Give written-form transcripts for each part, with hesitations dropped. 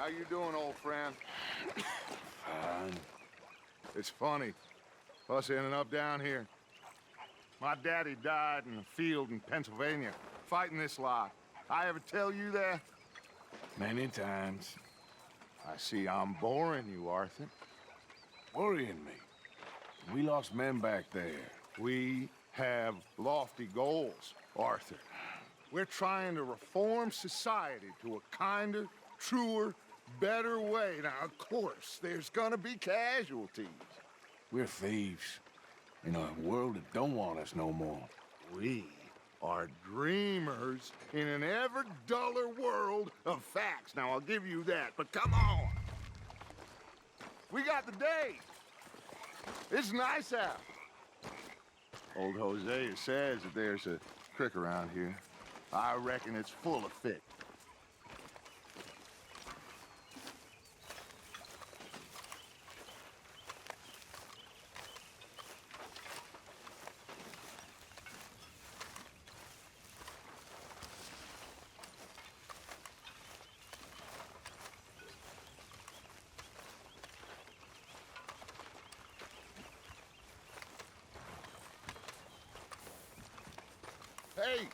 How you doing, old friend? Fine. It's funny, us ending up down here. My daddy died in a field in Pennsylvania, fighting this lot. I ever tell you that? Many times. I see I'm boring you, Arthur. Worrying me. We lost men back there. We have lofty goals, Arthur. We're trying to reform society to a kinder, truer, better way. Now, of course, there's gonna be casualties. We're thieves. In a world that don't want us no more. We are dreamers in an ever duller world of facts. Now, I'll give you that, but come on. We got the day. It's nice out. Old Hosea says that there's a creek around here. I reckon it's full of fish. Hey,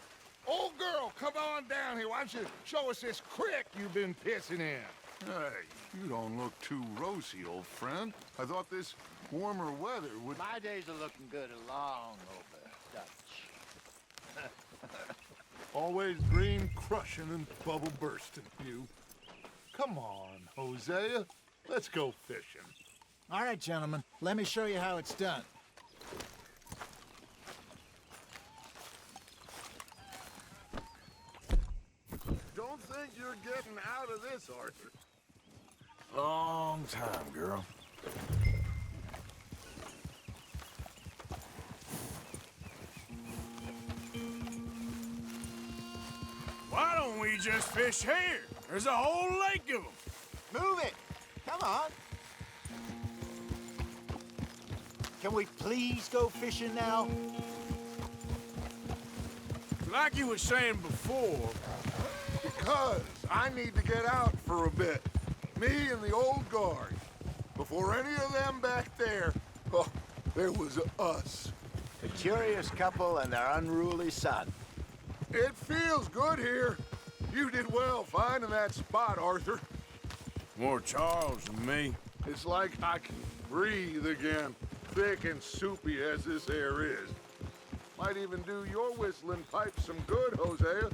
old girl, come on down here. Why don't you show us this creek you've been pissing in? Hey, you don't look too rosy, old friend. I thought this warmer weather would... My days are looking good along over, Dutch. Always dream crushing and bubble bursting, you. Come on, Hosea. Let's go fishing. All right, gentlemen. Let me show you how it's done. Don't think you're getting out of this, Arthur. Long time, girl. Why don't we just fish here? There's a whole lake of them. Move it! Come on. Can we please go fishing now? Like you were saying before, Because I need to get out for a bit. Me and the old guard. Before any of them back there, oh, there was us. The curious couple and their unruly son. It feels good here. You did well finding that spot, Arthur. more Charles than me. It's like I can breathe again, thick and soupy as this air is. Might even do your whistling pipe some good, Hosea.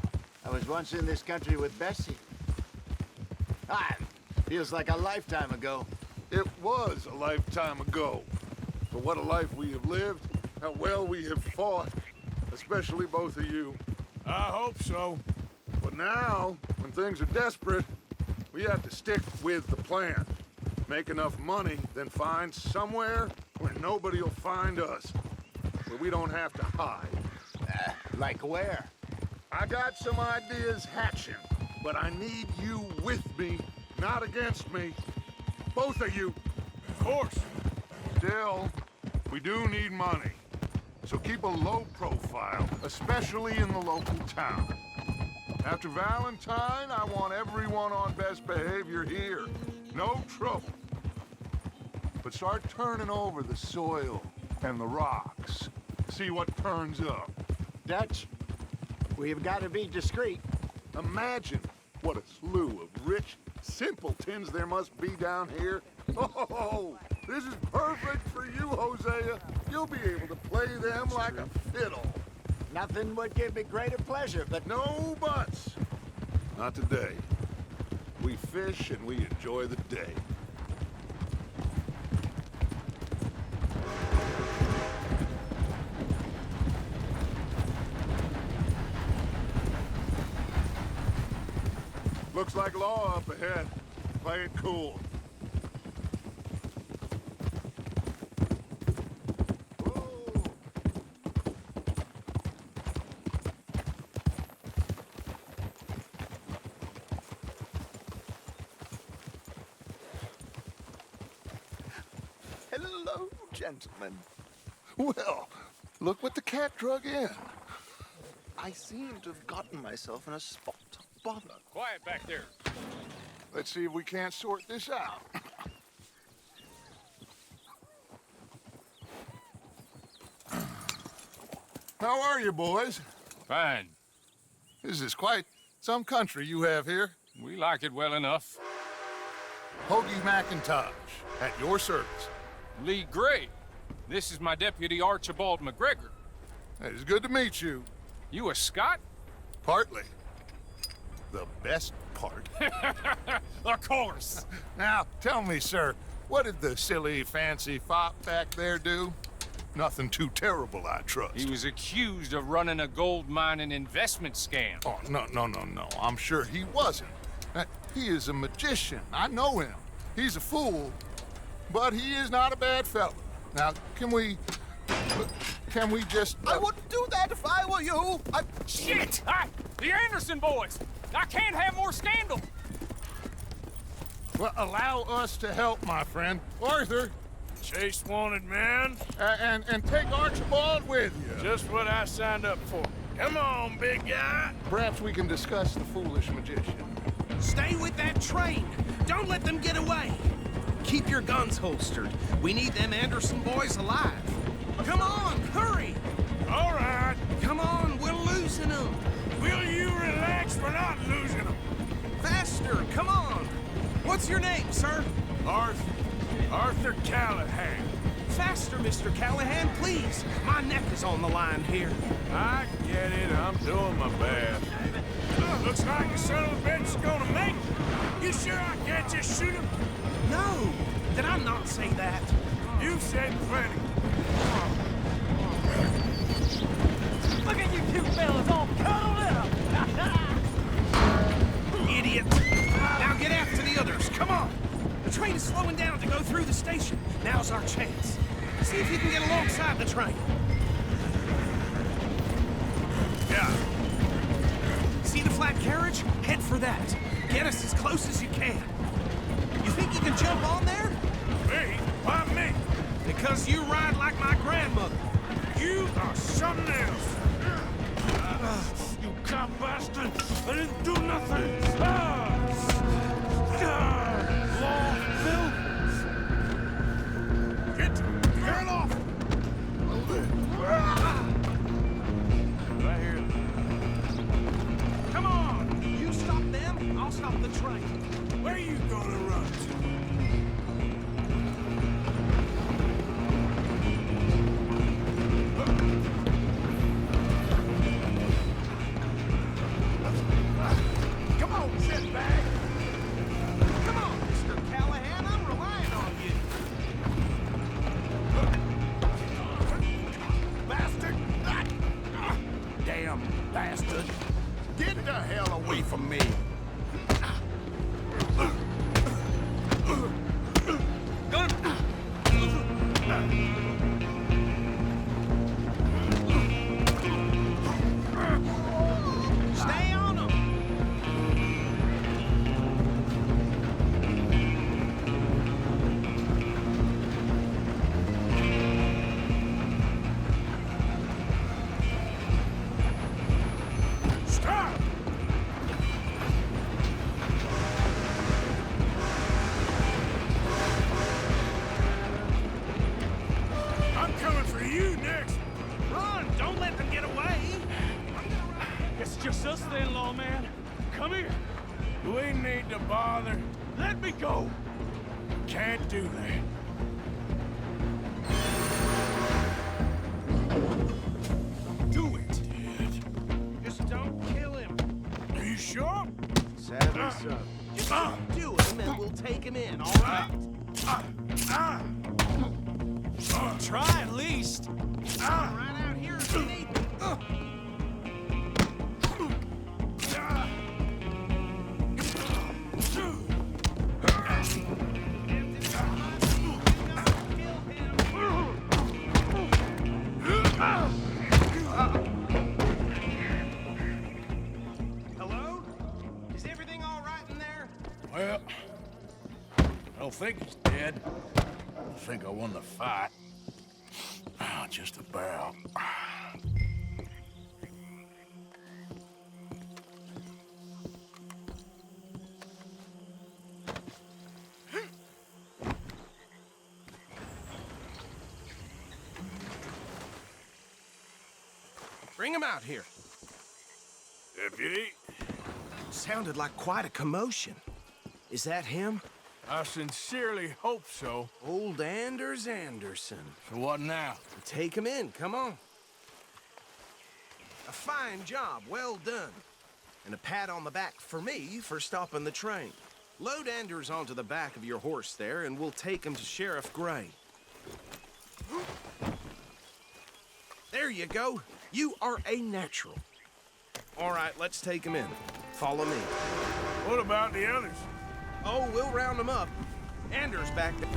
I was once in this country with Bessie. Ah, feels like a lifetime ago. It was a lifetime ago. But what a life we have lived, how well we have fought, especially both of you. I hope so. But now, when things are desperate, we have to stick with the plan. Make enough money, then find somewhere where nobody will find us. Where we don't have to hide. Like where? I got some ideas hatching, but I need you with me, not against me. Both of you. Of course. Still, we do need money. So keep a low profile, especially in the local town. After Valentine, I want everyone on best behavior here. No trouble. But start turning over the soil and the rocks. See what turns up. Dutch, we've got to be discreet. Imagine what a slew of rich simpletons there must be down here. Oh, this is perfect for you, Hosea. You'll be able to play them like a fiddle. Nothing would give me greater pleasure, but No buts. Not today. We fish and we enjoy the day. Looks like law up ahead. Play it cool. Whoa. hello, gentlemen. Well, look what the cat drug in. I seem to have gotten myself in a spot of bother. Quiet back there. Let's see if we can't sort this out. How are you, boys? Fine. This is quite some country you have here. We like it well enough. Hoagie McIntosh, at your service. Lee Gray. This is my deputy Archibald McGregor. It's good to meet you. You a Scot? Partly. The best part. Of course. Now, tell me, sir, what did the silly, fancy fop back there do? Nothing too terrible, I trust. He was accused of running a gold mining investment scam. Oh, no. I'm sure he wasn't. He is a magician. I know him. He's a fool, but he is not a bad fellow. Now, can we just... I wouldn't do that if I were you. Shit! The Anderson boys! I can't have more scandal! Well, allow us to help, my friend. Arthur, Chase wanted man. and take Archibald with you. Just what I signed up for. Come on, big guy. Perhaps we can discuss the foolish magician. Stay with that train. Don't let them get away. Keep your guns holstered. We need them Anderson boys alive. Come on, hurry. All right. Come on, we're losing them. Will you relax? We're not losing them. Faster, come on. What's your name, sir? Arthur Callahan. Faster, Mr. Callahan, please. My neck is on the line here. I get it. I'm doing my best. Looks like the son of a bitch is gonna make it. You sure I can't just shoot him? No, did I not say that? You said plenty. Look at you two fellas all cuddled up! Idiot. Now get after the others, come on. The train is slowing down to go through the station. Now's our chance. See if you can get alongside the train. Yeah. See the flat carriage? Head for that. Get us as close as you can. You think you can jump on there? Me? Why me? Because you ride like my grandmother. You are something else. You cop bastard! I didn't do nothing! Law, Bill! Get off! Right here. Come on! You stop them, I'll stop the train. Where you gonna run to? Come on, shitbag! Come on, Mr. Callahan, I'm relying on you. Bastard! Damn bastard! Get the hell away from me! Stay on them. Stop! I'm coming for you next! Run, don't let them get away. It's just us then, lawman. Come here. We need to bother. Let me go. Can't do that. Do it. Just don't kill him. Are you sure? Sadly so. Just don't do him and we'll take him in, all right? Try at least. Right out here if you need me. Hello? Is everything all right in there? Well, I don't think he's dead. I think I won the fight. Just about. Bring him out here. Deputy, Sounded like quite a commotion. Is that him? I sincerely hope so. Old Anders Anderson. So what now? Take him in, come on. A fine job, well done. And a pat on the back for me for stopping the train. Load Anders onto the back of your horse there, and we'll take him to Sheriff Gray. There you go. You are a natural. All right, let's take him in. Follow me. What about the others? Oh, we'll round them up. Anders back there.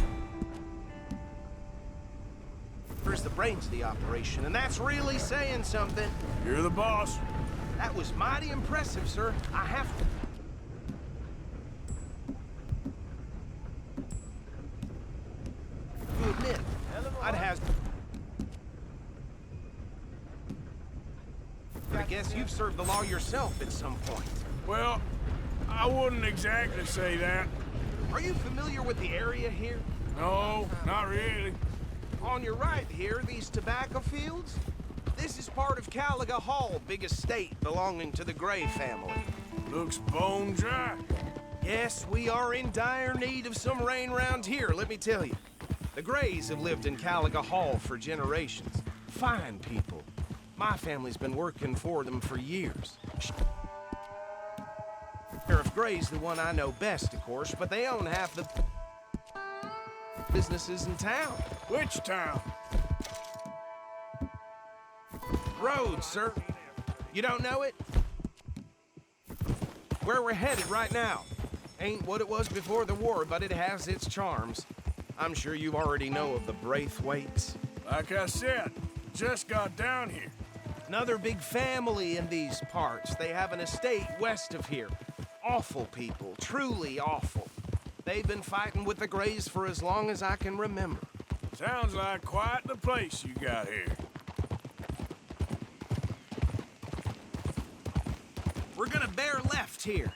There's the brains of the operation, and that's really saying something. You're the boss. That was mighty impressive, sir. I have to admit, I'd have... I guess you've served the law yourself at some point. Well, I wouldn't exactly say that. Are you familiar with the area here? No, not really. On your right here, these tobacco fields? This is part of Caliga Hall, big estate belonging to the Gray family. Looks bone dry. Yes, we are in dire need of some rain round here, let me tell you. The Grays have lived in Caliga Hall for generations. Fine people. My family's been working for them for years. Sheriff Gray's the one I know best, of course, but they own half the businesses in town. Which town? Road, sir. You don't know it? Where we're headed right now. Ain't what it was before the war, but it has its charms. I'm sure you already know of the Braithwaites. Like I said, just got down here. Another big family in these parts. They have an estate west of here. Awful people, truly awful. They've been fighting with the Grays for as long as I can remember. Sounds like quite the place you got here. We're gonna bear left here.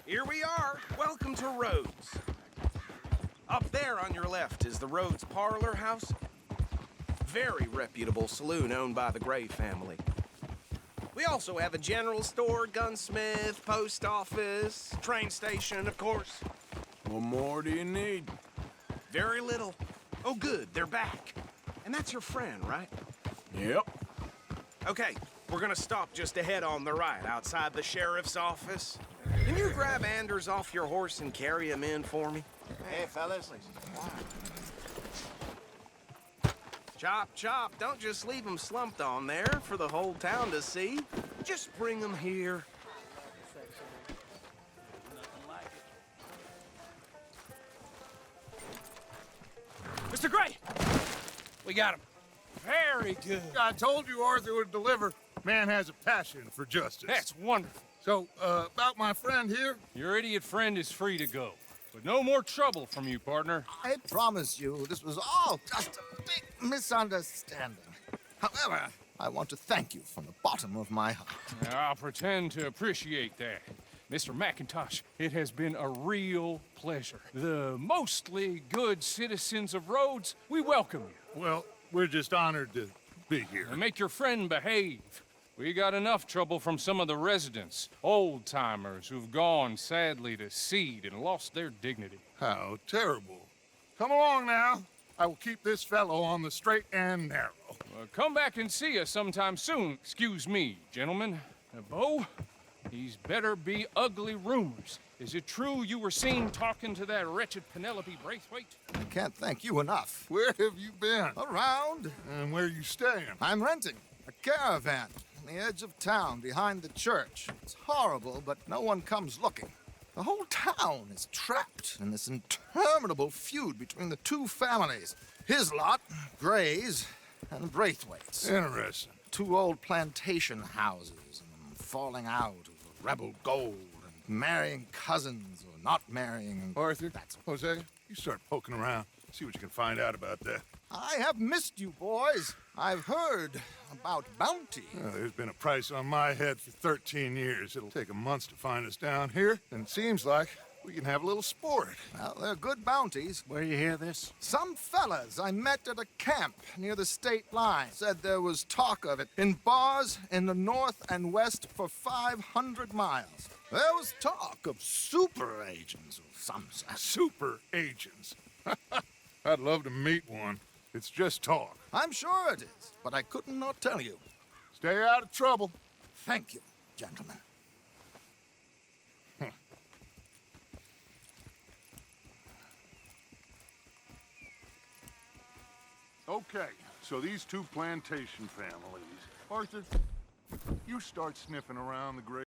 Here we are. Welcome to Rhodes. Up there on your left is the Rhodes Parlor House. Very reputable saloon owned by the Gray family. We also have a general store, gunsmith, post office, train station, of course. What more do you need? Very little. Oh, good, they're back. And that's your friend, right? Yep. Okay, we're gonna stop just ahead on the right, outside the sheriff's office. Can you grab Anders off your horse and carry him in for me? Hey, fellas. Chop, chop. Don't just leave him slumped on there for the whole town to see. Just bring him here. Mr. Gray! We got him. Very good. I told you Arthur would deliver. Man has a passion for justice. That's wonderful. So, about my friend here? Your idiot friend is free to go. But no more trouble from you, partner. I promise you, this was all just a big misunderstanding. However, I want to thank you from the bottom of my heart. I'll pretend to appreciate that. Mr. McIntosh, it has been a real pleasure. The mostly good citizens of Rhodes, we welcome you. Well, we're just honored to be here. And make your friend behave. We got enough trouble from some of the residents, old-timers who've gone, sadly, to seed and lost their dignity. How terrible. Come along now. I will keep this fellow on the straight and narrow. Come back and see us sometime soon. Excuse me, gentlemen. Bo, these better be ugly rumors. Is it true you were seen talking to that wretched Penelope Braithwaite? I can't thank you enough. Where have you been? Around, And where you staying? I'm renting a caravan on the edge of town behind the church. It's horrible, but no one comes looking. The whole town is trapped in this interminable feud between the two families. His lot, Gray's, and Braithwaite's. Interesting. 2 old plantation houses and falling out over rebel gold and marrying cousins or not marrying. Arthur, That's Jose, you start poking around. See what you can find out about that. I have missed you, boys. I've heard about bounty. There's been a price on my head for 13 years. It'll take a month to find us down here, and it seems like we can have a little sport. Well, they're good bounties. Where you hear this? Some fellas I met at a camp near the state line said there was talk of it in bars in the north and west for 500 miles. There was talk of super agents of some sort. Super agents. I'd love to meet one. It's just talk. I'm sure it is, but I couldn't not tell you. Stay out of trouble. Thank you, gentlemen. Okay, so these two plantation families. Arthur, you start sniffing around the grave.